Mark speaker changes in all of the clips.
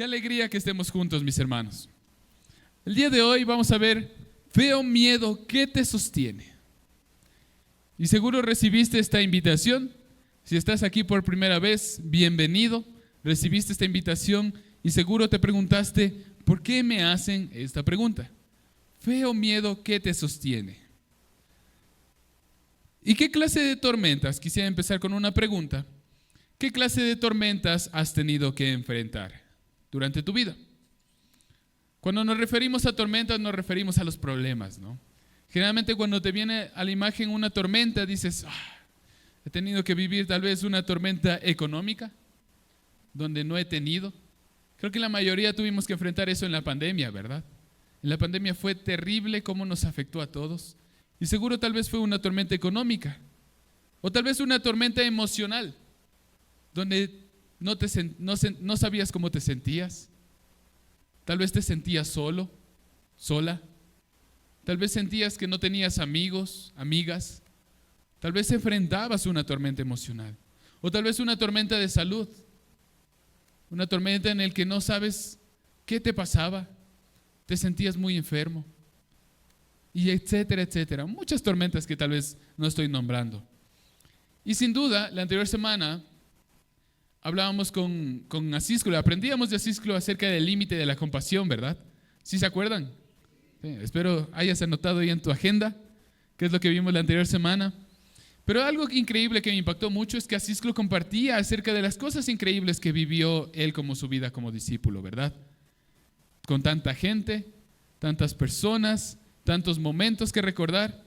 Speaker 1: Qué alegría que estemos juntos, mis hermanos. El día de hoy vamos a ver fe o miedo, ¿qué te sostiene? Y seguro recibiste esta invitación. Si estás aquí por primera vez, bienvenido. Recibiste esta invitación y seguro te preguntaste, ¿por qué me hacen esta pregunta? Fe o miedo, ¿qué te sostiene? ¿Y qué clase de tormentas? Quisiera empezar con una pregunta. ¿Qué clase de tormentas has tenido que enfrentar durante tu vida? Cuando nos referimos a tormentas, nos referimos a los problemas, ¿no? Generalmente cuando te viene a la imagen una tormenta, dices, he tenido que vivir tal vez una tormenta económica, donde no he tenido. Creo que la mayoría tuvimos que enfrentar eso en la pandemia, ¿verdad? En la pandemia fue terrible cómo nos afectó a todos. Y seguro tal vez fue una tormenta económica. O tal vez una tormenta emocional, donde no sabías cómo te sentías. Tal vez te sentías solo, sola. Tal vez sentías que no tenías amigos, amigas. Tal vez enfrentabas una tormenta emocional. O tal vez una tormenta de salud. Una tormenta en la que no sabes qué te pasaba. Te sentías muy enfermo. Y etcétera, etcétera. Muchas tormentas que tal vez no estoy nombrando. Y sin duda, la anterior semana hablábamos con Asísclo, aprendíamos de Asísclo acerca del límite de la compasión, ¿verdad? ¿Sí se acuerdan? Sí, espero hayas anotado ahí en tu agenda, que es lo que vimos la anterior semana. Pero algo increíble que me impactó mucho es que Asísclo compartía acerca de las cosas increíbles que vivió él como su vida como discípulo, ¿verdad? Con tanta gente, tantas personas, tantos momentos que recordar.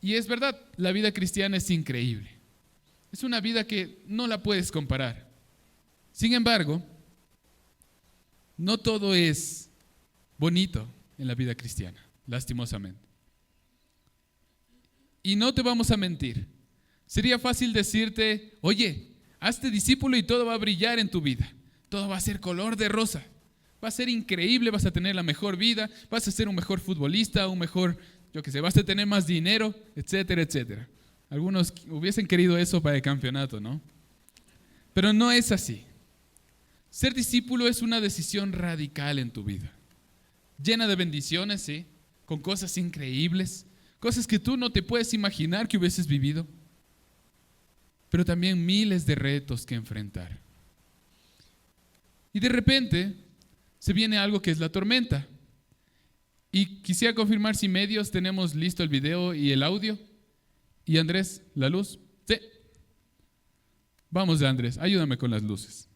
Speaker 1: Y es verdad, la vida cristiana es increíble. Es una vida que no la puedes comparar. Sin embargo, no todo es bonito en la vida cristiana, lastimosamente. Y no te vamos a mentir. Sería fácil decirte, oye, hazte discípulo y todo va a brillar en tu vida. Todo va a ser color de rosa. Va a ser increíble, vas a tener la mejor vida, vas a ser un mejor futbolista, un mejor, vas a tener más dinero, etcétera, etcétera. Algunos hubiesen querido eso para el campeonato, ¿no? Pero no es así. Ser discípulo es una decisión radical en tu vida. Llena de bendiciones, ¿sí? Con cosas increíbles, cosas que tú no te puedes imaginar que hubieses vivido. Pero también miles de retos que enfrentar. Y de repente se viene algo que es la tormenta. Y quisiera confirmar si medios tenemos listo el video y el audio. Y Andrés, ¿la luz? Sí. Vamos, Andrés, ayúdame con las luces.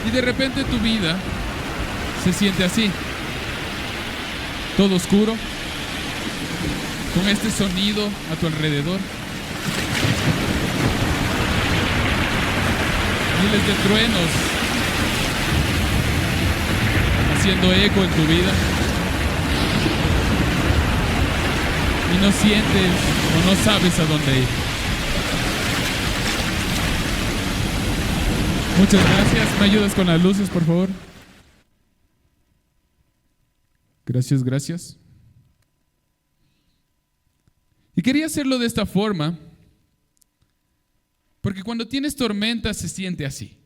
Speaker 1: Y de repente tu vida se siente así. Todo oscuro, con este sonido a tu alrededor. Miles de truenos haciendo eco en tu vida. Y no sientes o no sabes a dónde ir. Muchas gracias. ¿Me ayudas con las luces, por favor? Gracias, gracias. Y quería hacerlo de esta forma, porque cuando tienes tormenta se siente así.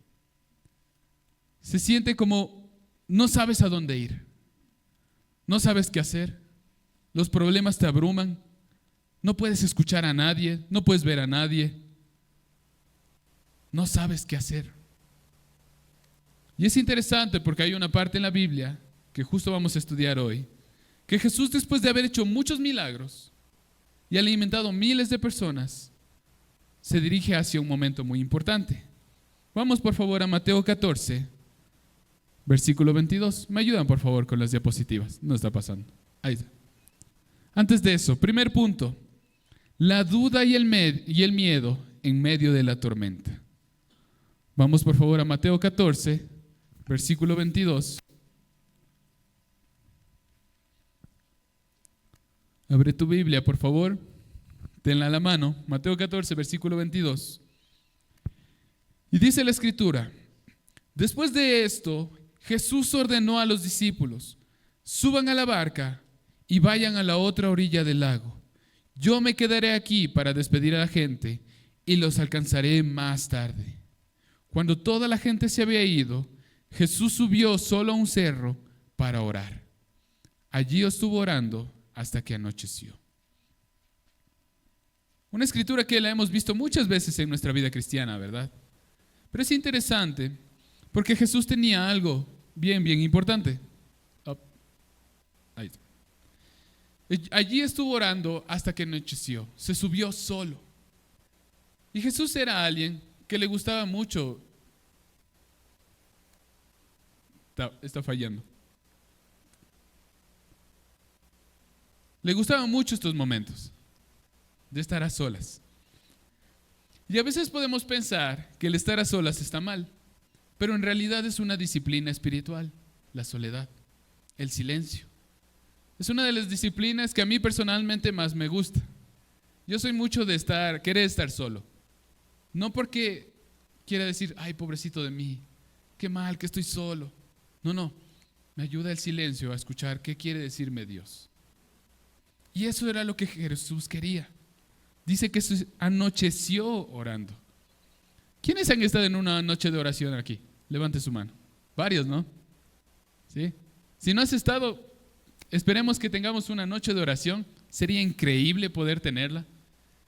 Speaker 1: Se siente como no sabes a dónde ir. No sabes qué hacer. Los problemas te abruman. No puedes escuchar a nadie. No puedes ver a nadie. No sabes qué hacer. Y es interesante porque hay una parte en la Biblia que justo vamos a estudiar hoy, que Jesús, después de haber hecho muchos milagros y alimentado miles de personas, se dirige hacia un momento muy importante. Vamos por favor a Mateo 14, versículo 22. ¿Me ayudan por favor con las diapositivas? No está pasando. Ahí está. Antes de eso, primer punto, la duda y el miedo en medio de la tormenta. Vamos por favor a Mateo 14, versículo 22. Abre tu Biblia, por favor. Tenla a la mano. Mateo 14, versículo 22. Y dice la Escritura: después de esto, Jesús ordenó a los discípulos: suban a la barca y vayan a la otra orilla del lago. Yo me quedaré aquí para despedir a la gente y los alcanzaré más tarde. Cuando toda la gente se había ido, Jesús subió solo a un cerro para orar. Allí estuvo orando hasta que anocheció. Una escritura que la hemos visto muchas veces en nuestra vida cristiana, ¿verdad? Pero es interesante porque Jesús tenía algo bien importante. Ahí está. Allí estuvo orando hasta que anocheció. Se subió solo. Y Jesús era alguien que le gustaba mucho. Está fallando. Le gustaban mucho estos momentos de estar a solas. Y a veces podemos pensar que el estar a solas está mal, pero en realidad es una disciplina espiritual, la soledad, el silencio. Es una de las disciplinas que a mí personalmente más me gusta. Yo soy mucho de querer estar solo. No porque quiera decir, ay, pobrecito de mí, qué mal que estoy solo. No, me ayuda el silencio a escuchar qué quiere decirme Dios. Y eso era lo que Jesús quería. Dice que se anocheció orando. ¿Quiénes han estado en una noche de oración aquí? Levante su mano. Varios, ¿no? ¿Sí? Si no has estado, esperemos que tengamos una noche de oración. Sería increíble poder tenerla.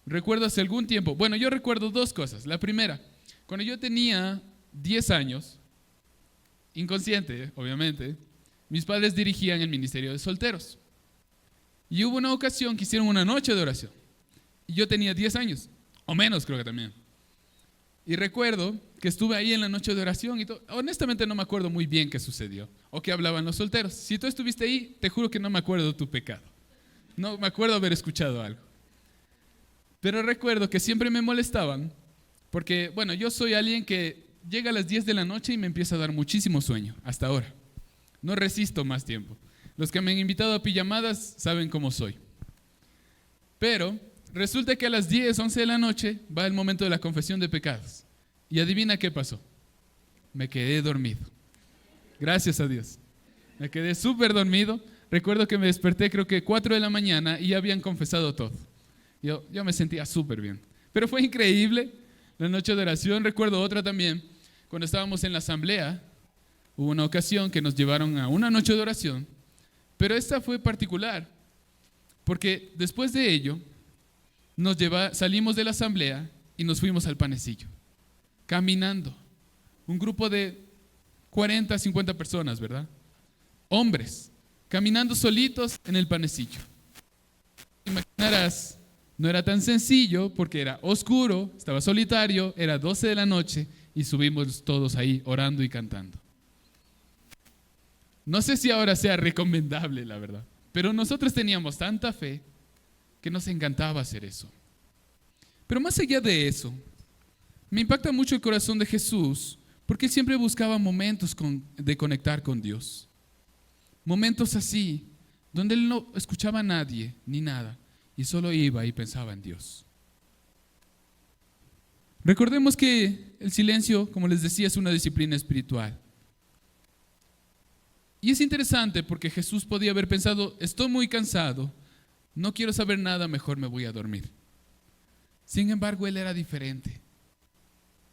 Speaker 1: Recuerdo hace algún tiempo, yo recuerdo dos cosas. La primera, cuando yo tenía 10 años, inconsciente, obviamente, mis padres dirigían el ministerio de solteros. Y hubo una ocasión que hicieron una noche de oración. Y yo tenía 10 años, o menos creo que también. Y recuerdo que estuve ahí en la noche de oración y todo. Honestamente no me acuerdo muy bien qué sucedió o qué hablaban los solteros. Si tú estuviste ahí, te juro que no me acuerdo de tu pecado. No me acuerdo haber escuchado algo. Pero recuerdo que siempre me molestaban porque, yo soy alguien que llega a las 10 de la noche y me empieza a dar muchísimo sueño, hasta ahora. No resisto más tiempo. Los que me han invitado a pijamadas saben cómo soy. Pero resulta que a las 10, 11 de la noche va el momento de la confesión de pecados. Y adivina qué pasó. Me quedé dormido. Gracias a Dios. Me quedé súper dormido. Recuerdo que me desperté creo que 4 de la mañana y ya habían confesado todo. Yo me sentía súper bien. Pero fue increíble la noche de oración. Recuerdo otra también. Cuando estábamos en la asamblea, hubo una ocasión que nos llevaron a una noche de oración. Pero esta fue particular. Porque después de ello, salimos de la asamblea y nos fuimos al panecillo. Caminando. Un grupo de 40, 50 personas, ¿verdad? Hombres. Caminando solitos en el panecillo. Imaginarás, no era tan sencillo porque era oscuro, estaba solitario, era 12 de la noche y subimos todos ahí orando y cantando. No sé si ahora sea recomendable, la verdad, pero nosotros teníamos tanta fe que nos encantaba hacer eso. Pero más allá de eso, me impacta mucho el corazón de Jesús porque él siempre buscaba momentos de conectar con Dios. Momentos así, donde él no escuchaba a nadie ni nada y solo iba y pensaba en Dios. Recordemos que el silencio, como les decía, es una disciplina espiritual. Y es interesante porque Jesús podía haber pensado, estoy muy cansado, no quiero saber nada, mejor me voy a dormir. Sin embargo, él era diferente.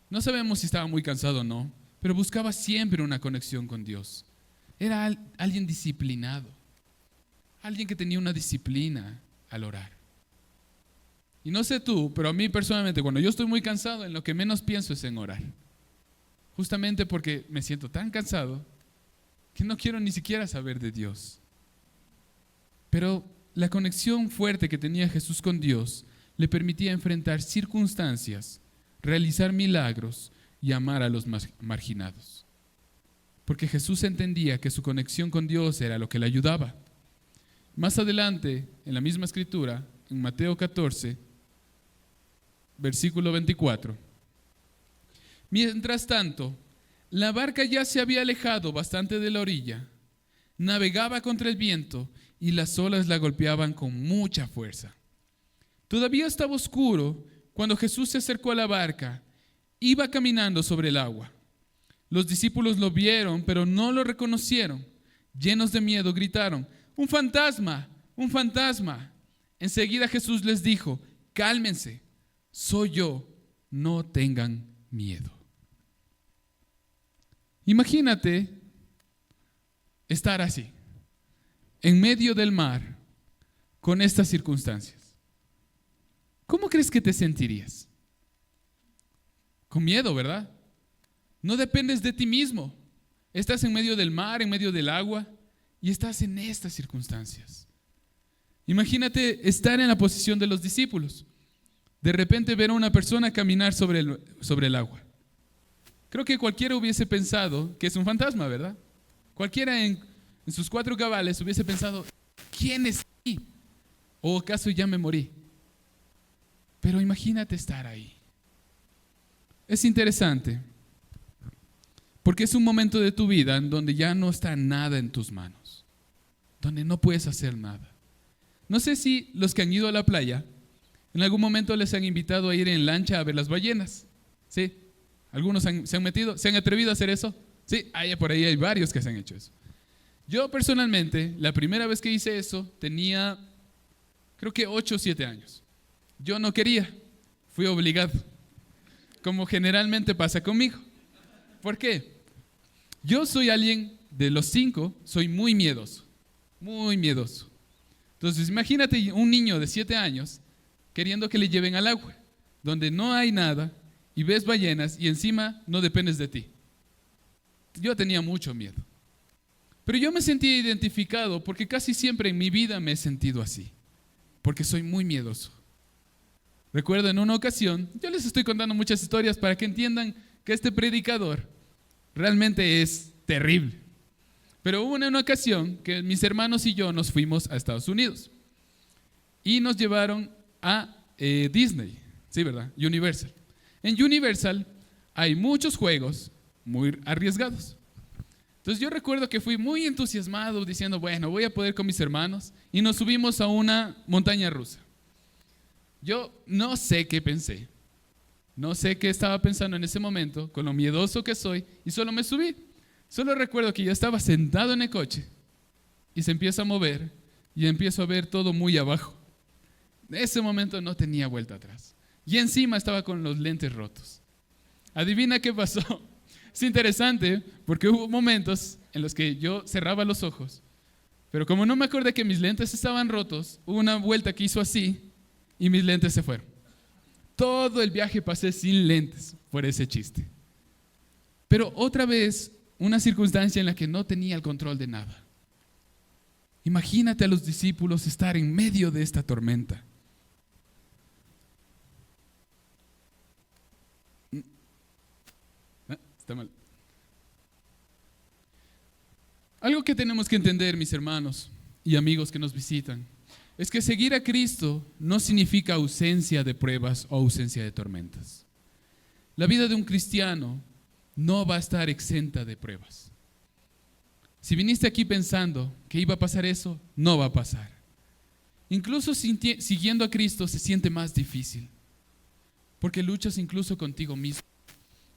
Speaker 1: No sabemos si estaba muy cansado o no, pero buscaba siempre una conexión con Dios. Era alguien disciplinado, alguien que tenía una disciplina al orar. Y no sé tú, pero a mí personalmente, cuando yo estoy muy cansado, en lo que menos pienso es en orar. Justamente porque me siento tan cansado que no quiero ni siquiera saber de Dios. Pero la conexión fuerte que tenía Jesús con Dios le permitía enfrentar circunstancias, realizar milagros y amar a los marginados. Porque Jesús entendía que su conexión con Dios era lo que le ayudaba. Más adelante, en la misma escritura, en Mateo 14, versículo 24. Mientras tanto, la barca ya se había alejado bastante de la orilla, navegaba contra el viento y las olas la golpeaban con mucha fuerza. Todavía estaba oscuro cuando Jesús se acercó a la barca, iba caminando sobre el agua. Los discípulos lo vieron, pero no lo reconocieron. Llenos de miedo, gritaron: ¡Un fantasma! un fantasma. Enseguida Jesús les dijo: cálmense, soy yo, no tengan miedo. Imagínate estar así, en medio del mar, con estas circunstancias. ¿Cómo crees que te sentirías? Con miedo, ¿verdad? No dependes de ti mismo. Estás en medio del mar, en medio del agua, y estás en estas circunstancias. Imagínate estar en la posición de los discípulos. De repente ver a una persona caminar sobre el agua. Creo que cualquiera hubiese pensado que es un fantasma, ¿verdad? Cualquiera en sus cuatro cabales hubiese pensado: ¿quién es aquí? ¿O acaso ya me morí? Pero imagínate estar ahí. Es interesante, porque es un momento de tu vida en donde ya no está nada en tus manos, donde no puedes hacer nada. No sé si los que han ido a la playa, en algún momento les han invitado a ir en lancha a ver las ballenas. ¿Sí? ¿Algunos se han metido? ¿Se han atrevido a hacer eso? Sí, por ahí hay varios que se han hecho eso. Yo personalmente, la primera vez que hice eso, tenía creo que 8 o 7 años. Yo no quería, fui obligado, como generalmente pasa conmigo. ¿Por qué? Yo soy alguien, de los 5, soy muy miedoso, muy miedoso. Entonces imagínate un niño de 7 años queriendo que le lleven al agua, donde no hay nada y ves ballenas y encima no dependes de ti. Yo tenía mucho miedo. Pero yo me sentía identificado porque casi siempre en mi vida me he sentido así, porque soy muy miedoso. Recuerdo en una ocasión, yo les estoy contando muchas historias para que entiendan que este predicador realmente es terrible. Pero hubo una ocasión que mis hermanos y yo nos fuimos a Estados Unidos y nos llevaron a Disney, sí, ¿verdad? Universal. En Universal hay muchos juegos muy arriesgados. Entonces yo recuerdo que fui muy entusiasmado diciendo: bueno, voy a poder con mis hermanos, y nos subimos a una montaña rusa. Yo no sé qué pensé, no sé qué estaba pensando en ese momento, con lo miedoso que soy, y solo me subí. Solo recuerdo que yo estaba sentado en el coche y se empieza a mover y empiezo a ver todo muy abajo. En ese momento no tenía vuelta atrás y encima estaba con los lentes rotos. Adivina qué pasó. Es interesante porque hubo momentos en los que yo cerraba los ojos, pero como no me acordé que mis lentes estaban rotos, hubo una vuelta que hizo así y mis lentes se fueron. Todo el viaje pasé sin lentes por ese chiste. Pero otra vez, una circunstancia en la que no tenía el control de nada. Imagínate a los discípulos estar en medio de esta tormenta. Está mal. Algo que tenemos que entender, mis hermanos y amigos que nos visitan, es que seguir a Cristo no significa ausencia de pruebas o ausencia de tormentas. La vida de un cristiano no va a estar exenta de pruebas. Si viniste aquí pensando que iba a pasar eso, no va a pasar. Incluso siguiendo a Cristo se siente más difícil, porque luchas incluso contigo mismo,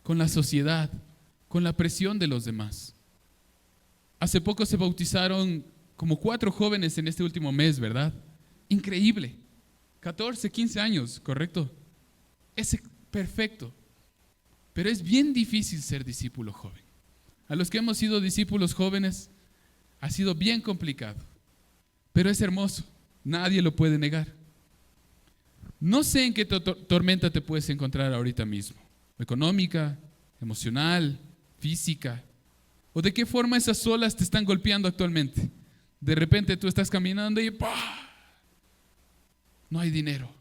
Speaker 1: con la sociedad, con la presión de los demás. Hace poco se bautizaron como 4 jóvenes en este último mes, ¿verdad? Increíble. 14, 15 años, ¿correcto? Es perfecto. Pero es bien difícil ser discípulo joven. A los que hemos sido discípulos jóvenes, ha sido bien complicado. Pero es hermoso. Nadie lo puede negar. No sé en qué tormenta te puedes encontrar ahorita mismo. Económica, emocional, física. ¿O de qué forma esas olas te están golpeando actualmente? De repente tú estás caminando y ¡pah! No hay dinero.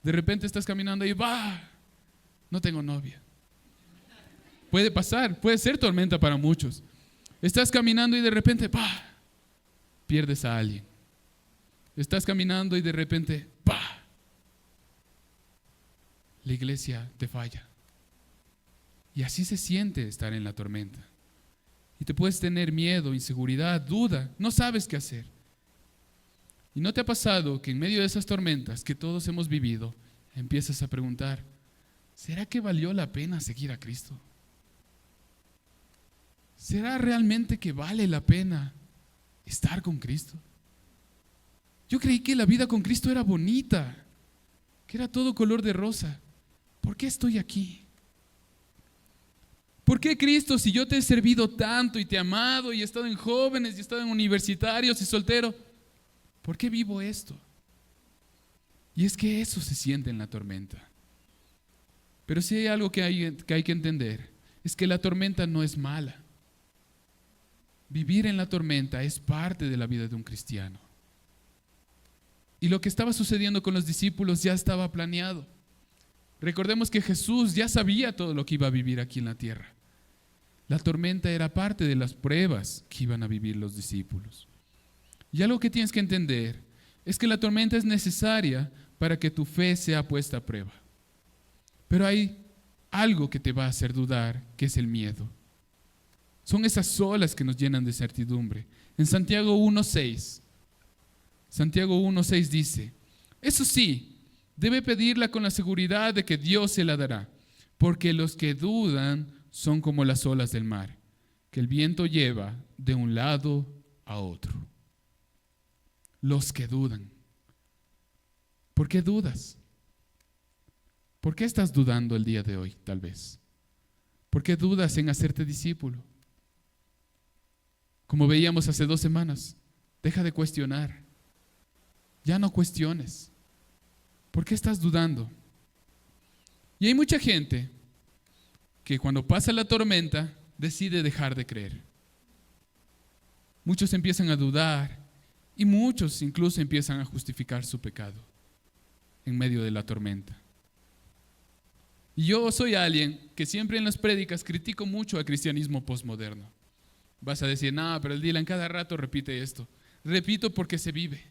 Speaker 1: De repente estás caminando y ¡bah! No tengo novia. Puede pasar, puede ser tormenta para muchos. Estás caminando y de repente ¡pah! Pierdes a alguien. Estás caminando y de repente ¡pah! La iglesia te falla. Y así se siente estar en la tormenta. Y te puedes tener miedo, inseguridad, duda, no sabes qué hacer. ¿Y no te ha pasado que en medio de esas tormentas que todos hemos vivido, empiezas a preguntar: ¿será que valió la pena seguir a Cristo? ¿Será realmente que vale la pena estar con Cristo? Yo creí que la vida con Cristo era bonita, que era todo color de rosa. ¿Por qué estoy aquí? ¿Por qué, Cristo, si yo te he servido tanto y te he amado y he estado en jóvenes y he estado en universitarios y soltero, ¿por qué vivo esto? Y es que eso se siente en la tormenta. Pero sí hay algo que hay que entender, es que la tormenta no es mala. Vivir en la tormenta es parte de la vida de un cristiano. Y lo que estaba sucediendo con los discípulos ya estaba planeado. Recordemos que Jesús ya sabía todo lo que iba a vivir aquí en la tierra. La tormenta era parte de las pruebas que iban a vivir los discípulos. Y algo que tienes que entender es que la tormenta es necesaria para que tu fe sea puesta a prueba. Pero hay algo que te va a hacer dudar, que es el miedo. Son esas olas que nos llenan de certidumbre. En Santiago 1:6 dice: eso sí, debe pedirla con la seguridad de que Dios se la dará, porque los que dudan son como las olas del mar, que el viento lleva de un lado a otro. Los que dudan. ¿Por qué dudas? ¿Por qué estás dudando el día de hoy, tal vez? ¿Por qué dudas en hacerte discípulo? Como veíamos hace 2 semanas, deja de cuestionar. Ya no cuestiones. ¿Por qué estás dudando? Y hay mucha gente que cuando pasa la tormenta decide dejar de creer. Muchos empiezan a dudar y muchos incluso empiezan a justificar su pecado en medio de la tormenta. Y yo soy alguien que siempre en las prédicas critico mucho al cristianismo posmoderno. Vas a decir, no, pero el Dylan cada rato repite esto. Repito porque se vive.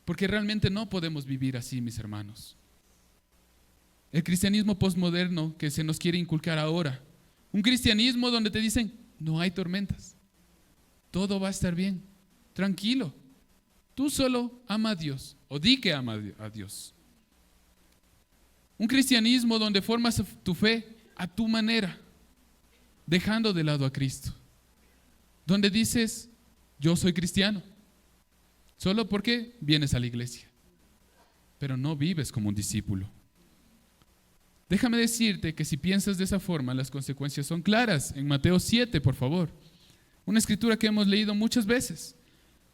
Speaker 1: Porque realmente no podemos vivir así, mis hermanos. El cristianismo posmoderno que se nos quiere inculcar ahora. Un cristianismo donde te dicen, no hay tormentas. Todo va a estar bien. Tranquilo. Tú solo ama a Dios o di que ama a Dios. Un cristianismo donde formas tu fe a tu manera, dejando de lado a Cristo. Donde dices, yo soy cristiano, solo porque vienes a la iglesia, pero no vives como un discípulo. Déjame decirte que si piensas de esa forma, las consecuencias son claras. En Mateo 7, por favor. Una escritura que hemos leído muchas veces.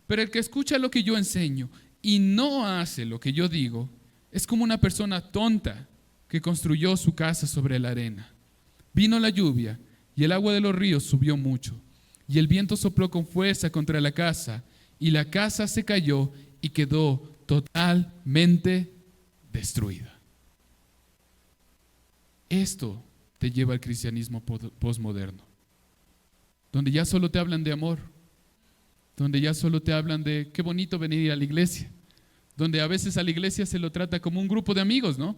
Speaker 1: Pero el que escucha lo que yo enseño y no hace lo que yo digo, es como una persona tonta que construyó su casa sobre la arena. Vino la lluvia y el agua de los ríos subió mucho, y el viento sopló con fuerza contra la casa, y la casa se cayó y quedó totalmente destruida. Esto te lleva al cristianismo posmoderno, donde ya solo te hablan de amor, donde ya solo te hablan de qué bonito venir a la iglesia, donde a veces a la iglesia se lo trata como un grupo de amigos, ¿no?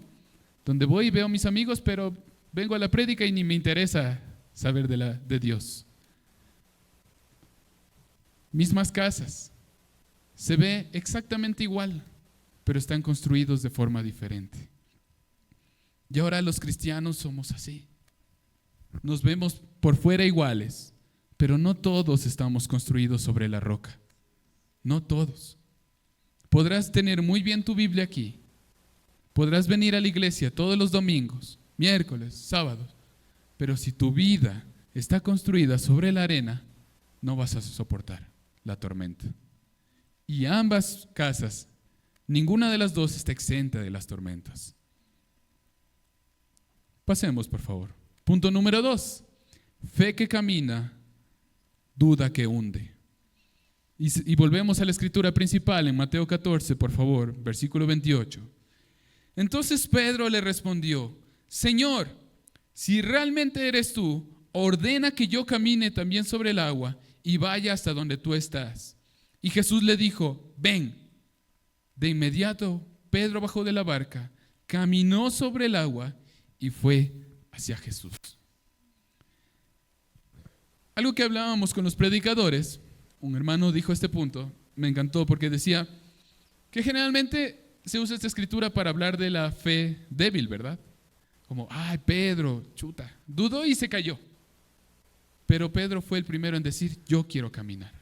Speaker 1: Donde voy y veo a mis amigos, pero vengo a la prédica y ni me interesa saber de Dios. Mismas casas, se ve exactamente igual, pero están construidos de forma diferente. Y ahora los cristianos somos así. Nos vemos por fuera iguales, pero no todos estamos construidos sobre la roca. No todos. Podrás tener muy bien tu Biblia aquí. Podrás venir a la iglesia todos los domingos, miércoles, sábados. Pero si tu vida está construida sobre la arena, no vas a soportar la tormenta. Y ambas casas, ninguna de las dos está exenta de las tormentas. Pasemos, por favor. Punto número 2. Fe que camina, duda que hunde. Y volvemos a la escritura principal en Mateo 14, por favor, versículo 28. Entonces Pedro le respondió, Señor, si realmente eres tú, ordena que yo camine también sobre el agua y vaya hasta donde tú estás. Y Jesús le dijo, ven. De inmediato Pedro bajó de la barca, caminó sobre el agua y fue hacia Jesús. Algo que hablábamos con los predicadores, un hermano dijo este punto, me encantó porque decía que generalmente se usa esta escritura para hablar de la fe débil, ¿verdad? Como, ay, Pedro, chuta, dudó y se cayó. Pero Pedro fue el primero en decir, yo quiero caminar.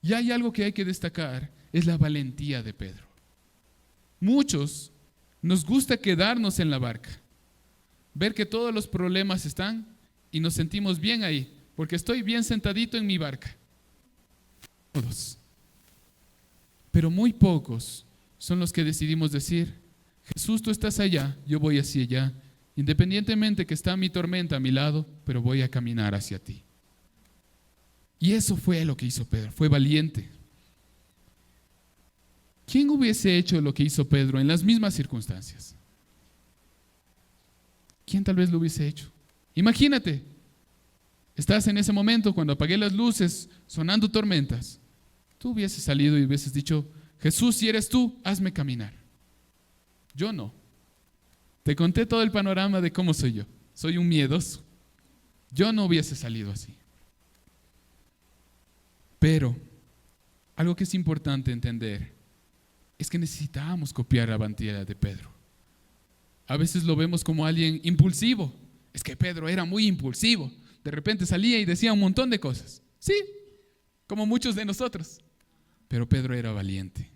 Speaker 1: Y hay algo que hay que destacar, es la valentía de Pedro. Muchos nos gusta quedarnos en la barca, ver que todos los problemas están y nos sentimos bien ahí, porque estoy bien sentadito en mi barca. Todos. Pero muy pocos son los que decidimos decir: Jesús, tú estás allá, yo voy hacia allá, independientemente que está mi tormenta a mi lado, pero voy a caminar hacia ti. Y eso fue lo que hizo Pedro, fue valiente. ¿Quién hubiese hecho lo que hizo Pedro en las mismas circunstancias? ¿Quién tal vez lo hubiese hecho? Imagínate, estás en ese momento cuando apagué las luces, sonando tormentas. Tú hubieses salido y hubieses dicho: Jesús, si eres tú, hazme caminar. Yo no. Te conté todo el panorama de cómo soy yo. Soy un miedoso. Yo no hubiese salido así. Pero algo que es importante entender es que necesitábamos copiar la valentía de Pedro. A veces lo vemos como alguien impulsivo. Es que Pedro era muy impulsivo. De repente salía y decía un montón de cosas. Sí, como muchos de nosotros. Pero Pedro era valiente.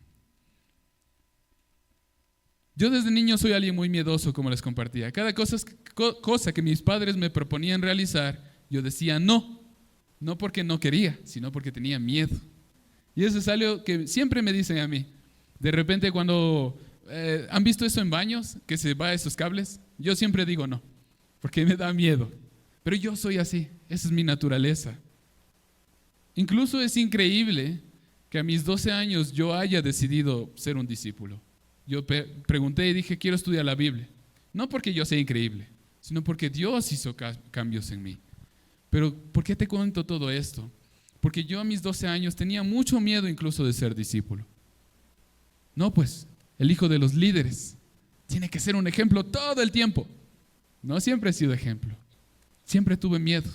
Speaker 1: Yo desde niño soy alguien muy miedoso, como les compartía. Cada cosa que mis padres me proponían realizar, yo decía no. No porque no quería, sino porque tenía miedo. Y eso es algo que siempre me dicen a mí. De repente cuando ¿han visto eso en baños? Que se va esos cables. Yo siempre digo no, porque me da miedo. Pero yo soy así, esa es mi naturaleza. Incluso es increíble que a mis 12 años yo haya decidido ser un discípulo. Yo pregunté y dije: quiero estudiar la Biblia. No porque yo sea increíble, sino porque Dios hizo cambios en mí. Pero ¿por qué te cuento todo esto? Porque yo a mis 12 años tenía mucho miedo incluso de ser discípulo. No, pues, el hijo de los líderes tiene que ser un ejemplo todo el tiempo. No siempre he sido ejemplo. Siempre tuve miedo.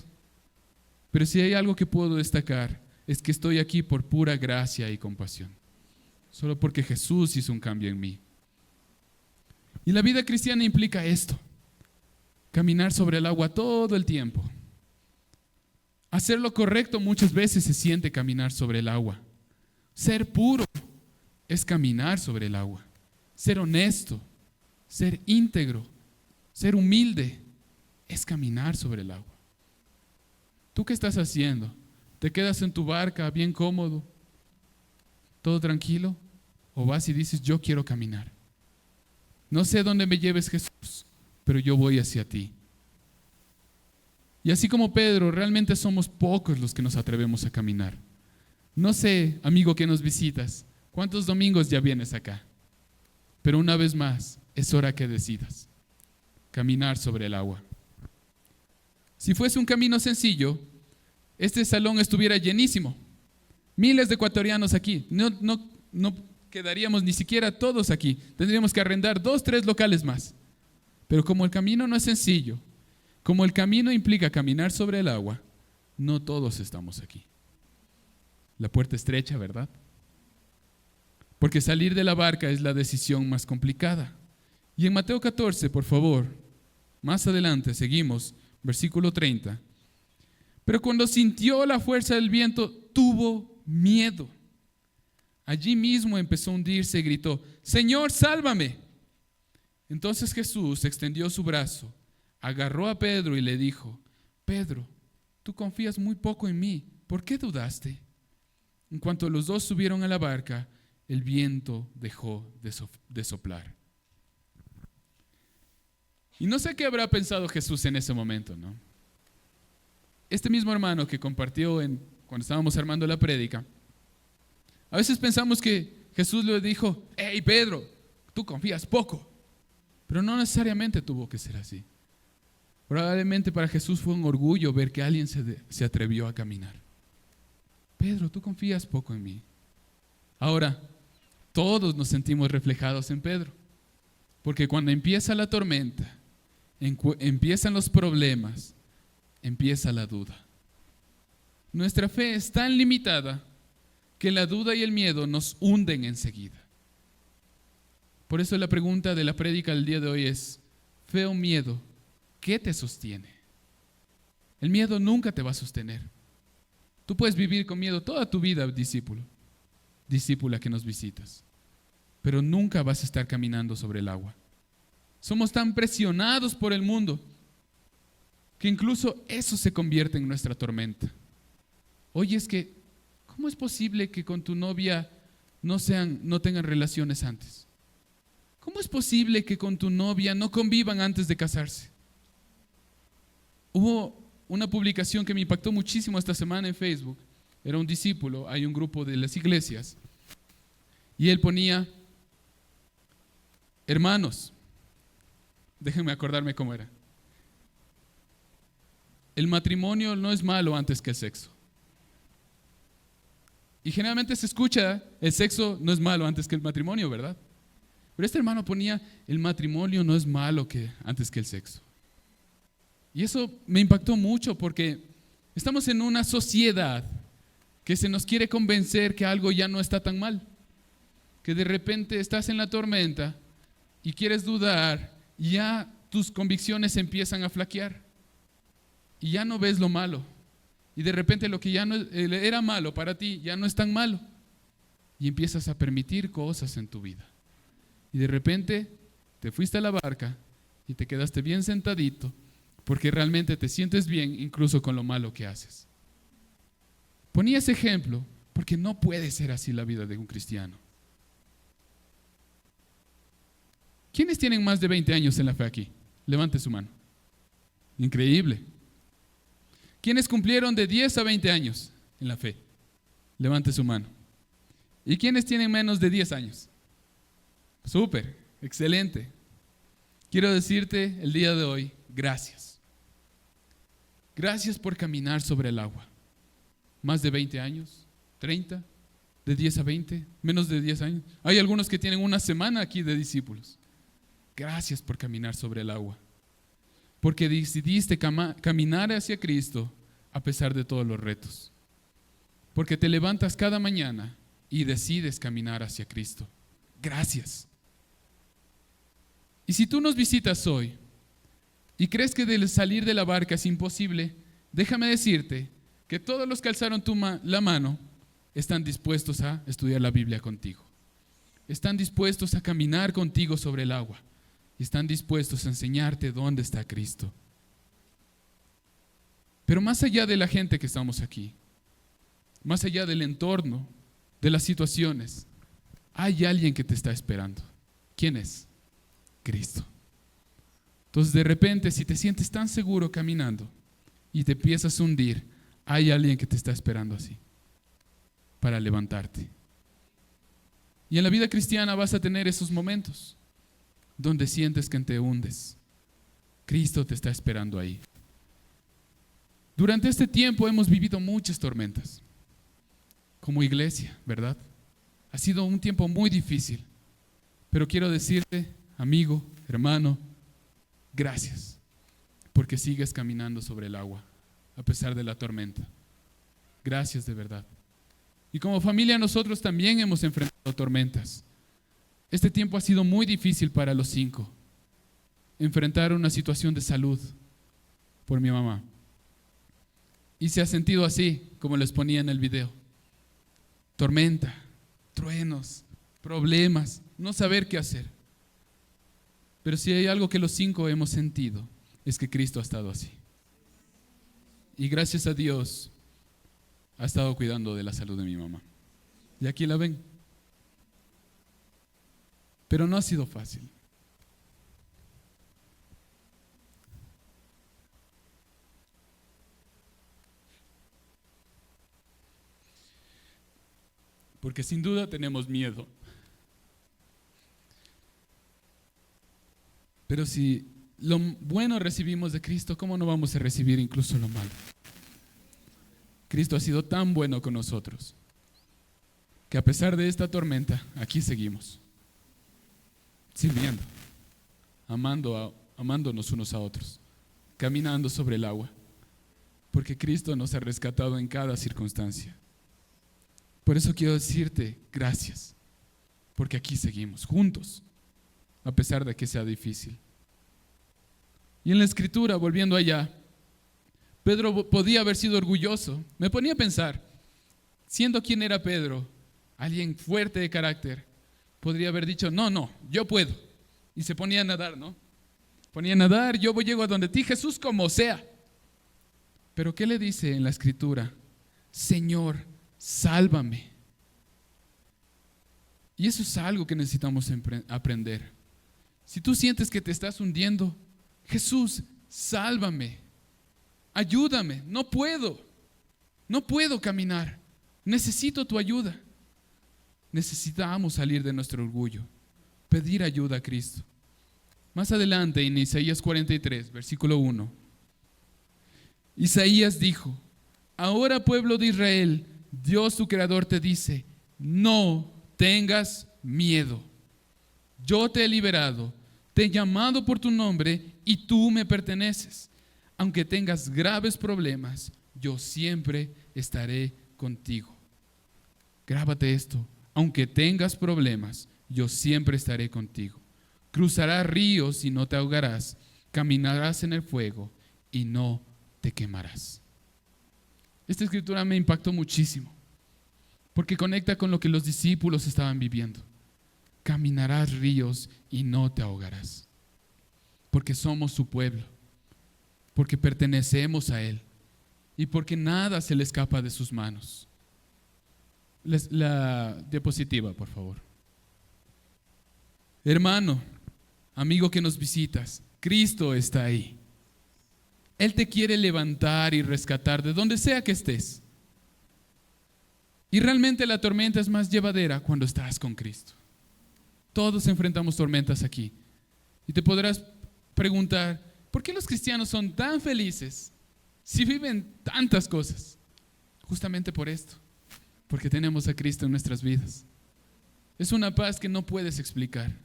Speaker 1: Pero si hay algo que puedo destacar, es que estoy aquí por pura gracia y compasión. Solo porque Jesús hizo un cambio en mí. Y la vida cristiana implica esto: caminar sobre el agua todo el tiempo. Hacer lo correcto muchas veces se siente caminar sobre el agua. Ser puro es caminar sobre el agua. Ser honesto, ser íntegro, ser humilde es caminar sobre el agua. ¿Tú qué estás haciendo? ¿Te quedas en tu barca bien cómodo, todo tranquilo? ¿O vas y dices: yo quiero caminar? No sé dónde me lleves, Jesús, pero yo voy hacia ti. Y así como Pedro, realmente somos pocos los que nos atrevemos a caminar. No sé, amigo que nos visitas, ¿cuántos domingos ya vienes acá? Pero una vez más, es hora que decidas caminar sobre el agua. Si fuese un camino sencillo, este salón estuviera llenísimo. Miles de ecuatorianos aquí. No quedaríamos ni siquiera todos aquí. Tendríamos que arrendar 2, 3 locales más. Pero como el camino no es sencillo, como el camino implica caminar sobre el agua, no todos estamos aquí. La puerta estrecha, ¿verdad? Porque salir de la barca es la decisión más complicada. Y en Mateo 14, por favor, más adelante, seguimos, versículo 30. Pero cuando sintió la fuerza del viento, tuvo miedo. Allí mismo empezó a hundirse y gritó: Señor, sálvame. Entonces Jesús extendió su brazo, agarró a Pedro y le dijo: Pedro, tú confías muy poco en mí, ¿por qué dudaste? En cuanto los dos subieron a la barca, el viento dejó de soplar. Y no sé qué habrá pensado Jesús en ese momento, ¿no? Este mismo hermano que compartió cuando estábamos armando la prédica, a veces pensamos que Jesús le dijo: hey Pedro, tú confías poco. Pero no necesariamente tuvo que ser así. Probablemente para Jesús fue un orgullo ver que alguien se atrevió a caminar. Pedro, tú confías poco en mí. Ahora, todos nos sentimos reflejados en Pedro, porque cuando empieza la tormenta, empiezan los problemas, empieza la duda. Nuestra fe es tan limitada que la duda y el miedo nos hunden enseguida. Por eso la pregunta de la prédica del día de hoy es: ¿fe o miedo? ¿Qué te sostiene? El miedo nunca te va a sostener. Tú puedes vivir con miedo toda tu vida, discípulo, discípula que nos visitas, pero nunca vas a estar caminando sobre el agua. Somos tan presionados por el mundo que incluso eso se convierte en nuestra tormenta. Oye, es que, ¿cómo es posible que con tu novia no tengan relaciones antes? ¿Cómo es posible que con tu novia no convivan antes de casarse? Hubo una publicación que me impactó muchísimo esta semana en Facebook. Era un discípulo, hay un grupo de las iglesias, y él ponía: hermanos, déjenme acordarme cómo era. El matrimonio no es malo antes que el sexo. Y generalmente se escucha, el sexo no es malo antes que el matrimonio, ¿verdad? Pero este hermano ponía: el matrimonio no es malo antes que el sexo. Y eso me impactó mucho porque estamos en una sociedad que se nos quiere convencer que algo ya no está tan mal. Que de repente estás en la tormenta y quieres dudar y ya tus convicciones empiezan a flaquear. Y ya no ves lo malo. Y de repente lo que ya no era malo para ti ya no es tan malo. Y empiezas a permitir cosas en tu vida. Y de repente te fuiste a la barca y te quedaste bien sentadito porque realmente te sientes bien incluso con lo malo que haces. Ponía ese ejemplo porque no puede ser así la vida de un cristiano. ¿Quiénes tienen más de 20 años en la fe aquí? Levante su mano. Increíble. ¿Quiénes cumplieron de 10 a 20 años en la fe? Levante su mano. ¿Y quiénes tienen menos de 10 años? Súper, excelente. Quiero decirte el día de hoy, gracias. Gracias por caminar sobre el agua. Más de 20 años, 30, de 10 a 20, menos de 10 años. Hay algunos que tienen una semana aquí de discípulos. Gracias por caminar sobre el agua. Porque decidiste caminar hacia Cristo a pesar de todos los retos. Porque te levantas cada mañana y decides caminar hacia Cristo. Gracias. Y si tú nos visitas hoy y crees que de salir de la barca es imposible, déjame decirte que todos los que alzaron la mano están dispuestos a estudiar la Biblia contigo. Están dispuestos a caminar contigo sobre el agua. Y están dispuestos a enseñarte dónde está Cristo. Pero más allá de la gente que estamos aquí, más allá del entorno, de las situaciones, hay alguien que te está esperando. ¿Quién es? Cristo. Entonces de repente, si te sientes tan seguro caminando y te empiezas a hundir, hay alguien que te está esperando así, para levantarte. Y en la vida cristiana vas a tener esos momentos donde sientes que te hundes. Cristo te está esperando ahí. Durante este tiempo hemos vivido muchas tormentas como iglesia, ¿verdad? Ha sido un tiempo muy difícil, pero quiero decirte, amigo, hermano, gracias, porque sigues caminando sobre el agua a pesar de la tormenta. Gracias de verdad. Y como familia nosotros también hemos enfrentado tormentas. Este tiempo ha sido muy difícil para los 5. Enfrentar una situación de salud por mi mamá. Y se ha sentido así, como les ponía en el video. Tormenta, truenos, problemas, no saber qué hacer. Pero si hay algo que los 5 hemos sentido, es que Cristo ha estado así. Y gracias a Dios, ha estado cuidando de la salud de mi mamá. Y aquí la ven. Pero no ha sido fácil. Porque sin duda tenemos miedo. Pero si lo bueno recibimos de Cristo, ¿cómo no vamos a recibir incluso lo malo? Cristo ha sido tan bueno con nosotros que a pesar de esta tormenta, aquí seguimos. Sirviendo, amándonos unos a otros, caminando sobre el agua, porque Cristo nos ha rescatado en cada circunstancia. Por eso quiero decirte gracias, porque aquí seguimos juntos, a pesar de que sea difícil. Y en la Escritura, volviendo allá, Pedro podía haber sido orgulloso. Me ponía a pensar, siendo quien era Pedro, alguien fuerte de carácter, podría haber dicho, no, yo puedo. Y se ponía a nadar, ¿no? Ponía a nadar, yo llego a donde ti, Jesús, como sea. Pero ¿qué le dice en la Escritura? Señor, sálvame. Y eso es algo que necesitamos aprender. Si tú sientes que te estás hundiendo, Jesús, sálvame, ayúdame, no puedo caminar, necesito tu ayuda. Necesitamos salir de nuestro orgullo, pedir ayuda a Cristo. Más adelante en Isaías 43, versículo 1, Isaías dijo, ahora pueblo de Israel, Dios tu creador te dice, no tengas miedo. Yo te he liberado, te he llamado por tu nombre y tú me perteneces. Aunque tengas graves problemas, yo siempre estaré contigo. Grábate esto. Aunque tengas problemas, yo siempre estaré contigo. Cruzarás ríos y no te ahogarás. Caminarás en el fuego y no te quemarás. Esta escritura me impactó muchísimo, porque conecta con lo que los discípulos estaban viviendo. Caminarás ríos y no te ahogarás. Porque somos su pueblo, porque pertenecemos a Él y porque nada se le escapa de sus manos. La diapositiva, por favor. Hermano, amigo que nos visitas, Cristo está ahí. Él te quiere levantar y rescatar de donde sea que estés. Y realmente la tormenta es más llevadera cuando estás con Cristo. Todos enfrentamos tormentas aquí. Y te podrás preguntar, ¿por qué los cristianos son tan felices si viven tantas cosas? Justamente por esto, porque tenemos a Cristo en nuestras vidas. Es una paz que no puedes explicar.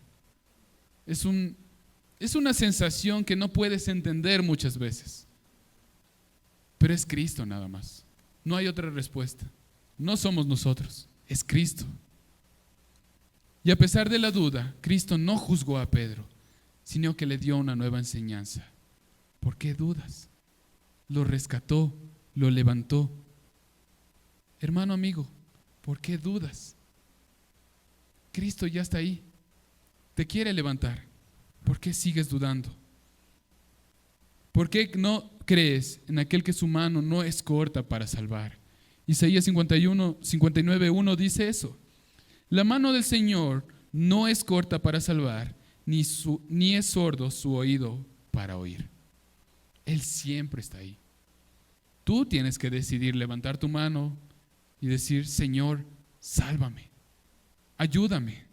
Speaker 1: Es una sensación que no puedes entender muchas veces. Pero es Cristo nada más. No hay otra respuesta. No somos nosotros, es Cristo. Y a pesar de la duda, Cristo no juzgó a Pedro, sino que le dio una nueva enseñanza. ¿Por qué dudas? Lo rescató, lo levantó. Hermano amigo, ¿por qué dudas? Cristo ya está ahí, te quiere levantar. ¿Por qué sigues dudando? ¿Por qué no crees en aquel que su mano no es corta para salvar? Isaías 59:1 dice eso. La mano del Señor no es corta para salvar, ni es sordo su oído para oír. Él siempre está ahí. Tú tienes que decidir levantar tu mano y decir, Señor, sálvame, ayúdame.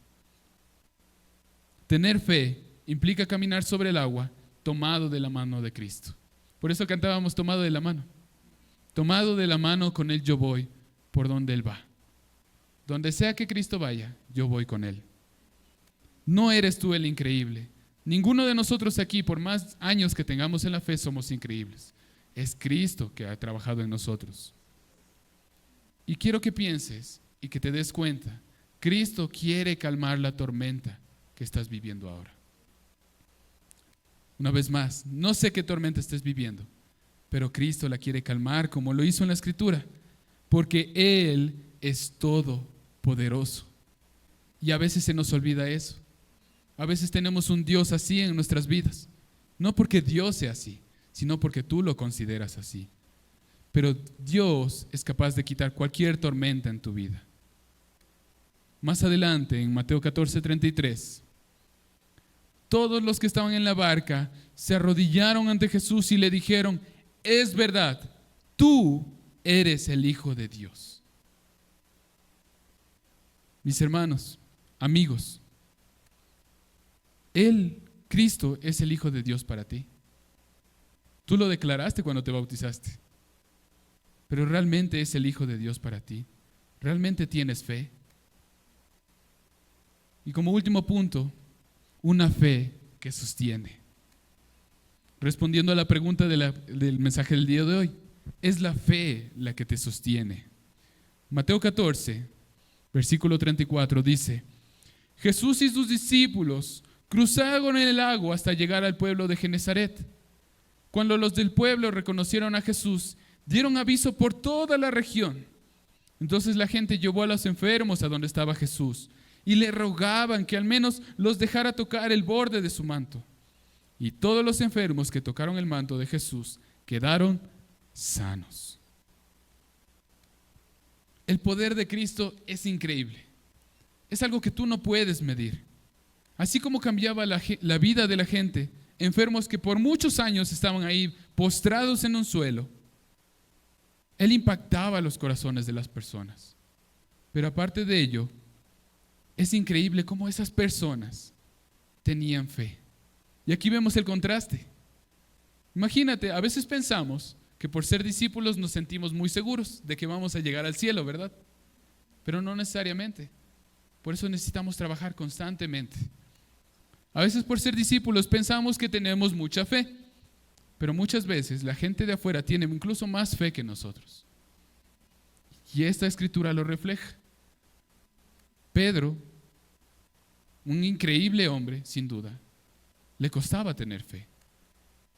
Speaker 1: Tener fe implica caminar sobre el agua tomado de la mano de Cristo. Por eso cantábamos tomado de la mano. Tomado de la mano, con Él yo voy por donde Él va. Donde sea que Cristo vaya, yo voy con Él. No eres tú el increíble. Ninguno de nosotros aquí, por más años que tengamos en la fe, somos increíbles. Es Cristo que ha trabajado en nosotros. Y quiero que pienses y que te des cuenta, Cristo quiere calmar la tormenta que estás viviendo ahora. Una vez más, no sé qué tormenta estés viviendo, pero Cristo la quiere calmar como lo hizo en la Escritura, porque Él es todopoderoso. Y a veces se nos olvida eso. A veces tenemos un Dios así en nuestras vidas, no porque Dios sea así, sino porque tú lo consideras así. Pero Dios es capaz de quitar cualquier tormenta en tu vida. Más adelante, en Mateo 14:33, todos los que estaban en la barca se arrodillaron ante Jesús y le dijeron, es verdad, tú eres el Hijo de Dios. Mis hermanos, amigos, Cristo es el Hijo de Dios para ti. Tú lo declaraste cuando te bautizaste, pero realmente es el Hijo de Dios para ti. ¿Realmente tienes fe? Y como último punto, una fe que sostiene. Respondiendo a la pregunta del mensaje del día de hoy, es la fe la que te sostiene. Mateo 14, versículo 34 dice, Jesús y sus discípulos cruzaron el lago hasta llegar al pueblo de Genesaret. Cuando los del pueblo reconocieron a Jesús, dieron aviso por toda la región. Entonces la gente llevó a los enfermos a donde estaba Jesús y le rogaban que al menos los dejara tocar el borde de su manto. Y todos los enfermos que tocaron el manto de Jesús quedaron sanos. El poder de Cristo es increíble. Es algo que tú no puedes medir. Así como cambiaba la vida de la gente, enfermos que por muchos años estaban ahí postrados en un suelo, Él impactaba los corazones de las personas. Pero aparte de ello, es increíble cómo esas personas tenían fe. Y aquí vemos el contraste. Imagínate, a veces pensamos que por ser discípulos nos sentimos muy seguros de que vamos a llegar al cielo, ¿verdad? Pero no necesariamente. Por eso necesitamos trabajar constantemente. A veces por ser discípulos pensamos que tenemos mucha fe, pero muchas veces la gente de afuera tiene incluso más fe que nosotros. Y esta escritura lo refleja. Pedro, un increíble hombre, sin duda, le costaba tener fe.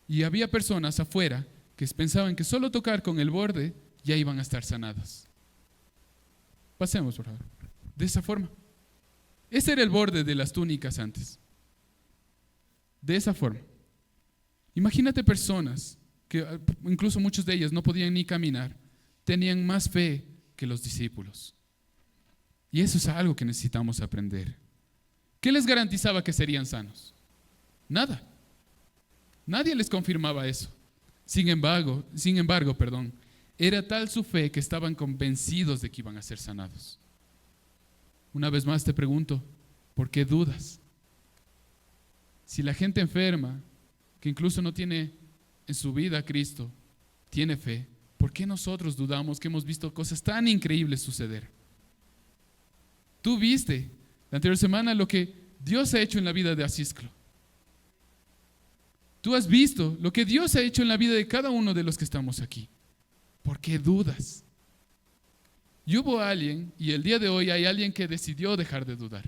Speaker 1: Y había personas afuera que pensaban que solo tocar con el borde ya iban a estar sanadas. Pasemos, por favor. De esa forma. Ese era el borde de las túnicas antes. De esa forma. Imagínate personas que incluso muchos de ellos no podían ni caminar, tenían más fe que los discípulos. Y eso es algo que necesitamos aprender. ¿Qué les garantizaba que serían sanos? Nada. Nadie les confirmaba eso. Sin embargo, era tal su fe que estaban convencidos de que iban a ser sanados. Una vez más te pregunto, ¿por qué dudas? Si la gente enferma, que incluso no tiene en su vida a Cristo, tiene fe, ¿por qué nosotros dudamos que hemos visto cosas tan increíbles suceder? Tú viste la anterior semana lo que Dios ha hecho en la vida de Asisclo. Tú has visto lo que Dios ha hecho en la vida de cada uno de los que estamos aquí. ¿Por qué dudas? Y hubo alguien, y el día de hoy hay alguien que decidió dejar de dudar.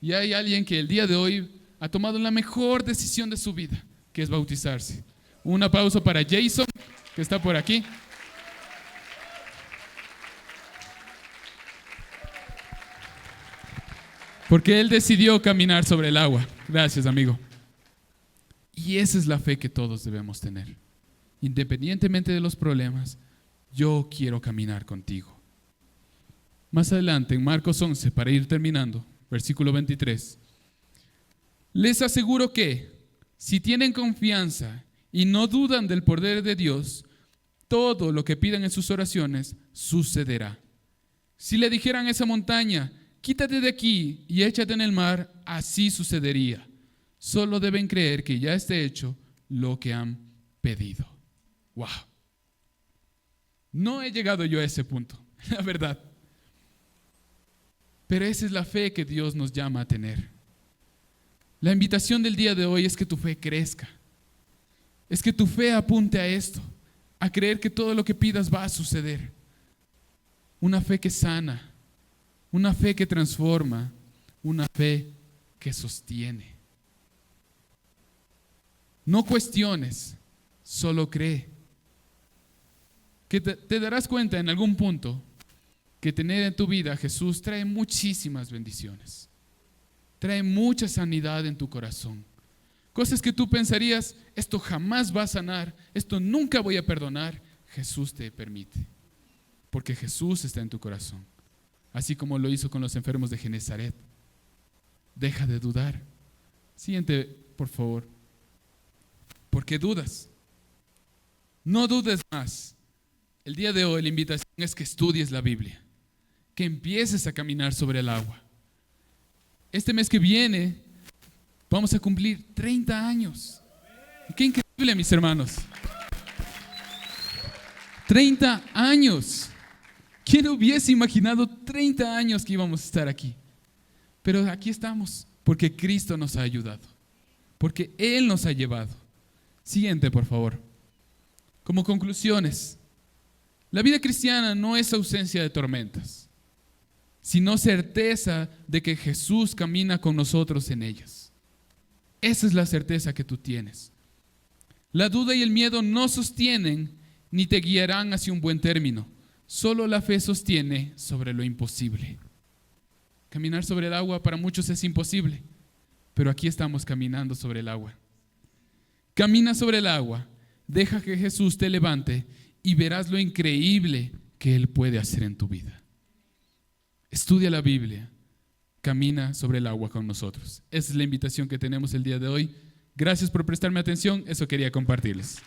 Speaker 1: Y hay alguien que el día de hoy ha tomado la mejor decisión de su vida, que es bautizarse. Un aplauso para Jason, que está por aquí. Porque él decidió caminar sobre el agua. Gracias, amigo. Y esa es la fe que todos debemos tener. Independientemente de los problemas, yo quiero caminar contigo. Más adelante, en Marcos 11, para ir terminando, versículo 23. Les aseguro que, si tienen confianza y no dudan del poder de Dios, todo lo que pidan en sus oraciones sucederá. Si le dijeran a esa montaña, quítate de aquí y échate en el mar, así sucedería. Solo deben creer que ya esté hecho lo que han pedido. ¡Wow! No he llegado yo a ese punto, la verdad. Pero esa es la fe que Dios nos llama a tener. La invitación del día de hoy es que tu fe crezca. Es que tu fe apunte a esto, a creer que todo lo que pidas va a suceder. Una fe que sana, una fe que transforma, una fe que sostiene. No cuestiones, solo cree. Que te darás cuenta en algún punto que tener en tu vida a Jesús trae muchísimas bendiciones. Trae mucha sanidad en tu corazón. Cosas que tú pensarías, esto jamás va a sanar, esto nunca voy a perdonar, Jesús te permite. Porque Jesús está en tu corazón. Así como lo hizo con los enfermos de Genezaret. Deja de dudar. Siguiente, por favor. ¿Por qué dudas? No dudes más. El día de hoy la invitación es que estudies la Biblia. Que empieces a caminar sobre el agua. Este mes que viene vamos a cumplir 30 años. Qué increíble, mis hermanos. 30 años. ¿Quién hubiese imaginado 30 años que íbamos a estar aquí? Pero aquí estamos porque Cristo nos ha ayudado. Porque Él nos ha llevado. Siguiente, por favor. Como conclusiones, la vida cristiana no es ausencia de tormentas, sino certeza de que Jesús camina con nosotros en ellas. Esa es la certeza que tú tienes. La duda y el miedo no sostienen ni te guiarán hacia un buen término, Solo la fe sostiene sobre lo imposible. Caminar sobre el agua para muchos es imposible, pero aquí estamos caminando sobre el agua. Camina sobre el agua, deja que Jesús te levante y verás lo increíble que Él puede hacer en tu vida. Estudia la Biblia, camina sobre el agua con nosotros. Esa es la invitación que tenemos el día de hoy. Gracias por prestarme atención, eso quería compartirles.